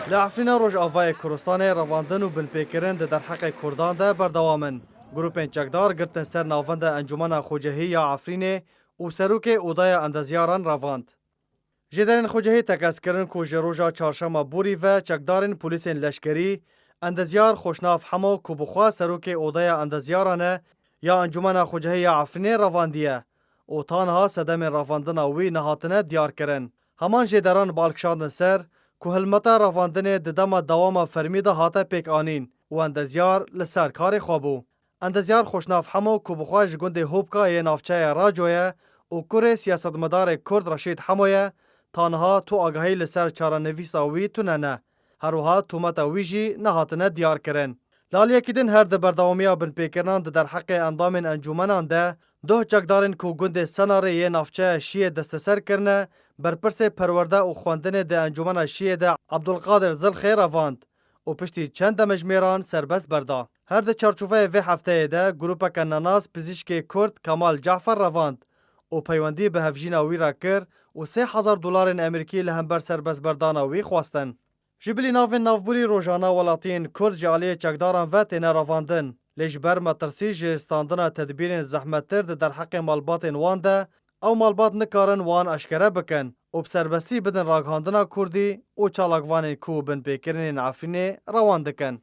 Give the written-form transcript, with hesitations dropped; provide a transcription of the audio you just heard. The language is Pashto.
لعفرین روجاوای کوردستان رواندن و بنپیکرین در حق کردان ده بردوامن. گروپین چکدار گرتن سر ناوند انجمن خوجهی یا عفرین و سروک اودای اندازیاران رواند. جدرین خوجهی تکس کرن کو جروجا چهارشنبه بوری و چکدارین پلیسین لشکری اندازیار خوشناف همو کو بخوا سروک اودای اندازیارانه یا انجمن خوجهی یا عفرین رواندیه. او تانها صدم رواندن وی نهاتنه دیار کرن. همان جدران بالکشاندن سر که هلمتا رواندن ددما دوام فرمی ده هاته پیک آنین و اندازیار لسر کار خوابو. اندازیار خوشناف همو که بخواش گنده هوبکا یه نافچه راجویه و کره سیاستمدار کرد رشید همویه تانها تو آگاهی لسر چارانویس آوی تو نه. هروها تومت آویجی نهاتنه دیار کرن. لالیه کدین هر ده بردوامیا بن پیکرنان ده در حق اندام انجومنان ده دو چکدارن که گنده سناره یه نافچه شیه دستسر کرنه برپرس پرورده و خواندن ده انجمن شیعه ده عبدالقادر زلخی رواند و پشتی چند مجمیران سربست بردا. هر ده چارچوفه و هفته ده گروپا کنناس پزشک کرد کمال جعفر رواند و پیوندی به هفجین آوی را کر و $3,000 امریکی لهمبر سربست بردان آوی خواستن. جبلی ناوین نافبوری روژانا ولاتین کرد جالی چکداران و تینه رواندن. لجبر مترسی جستاندن تدبیر زحمتتر در حق مالبات وان ده او مالبات نکارن وان اشکره بکن و بسربستی بدن راگهاندنا کردی و چالاکوان کو بن پیکرین عفرین روان دکن.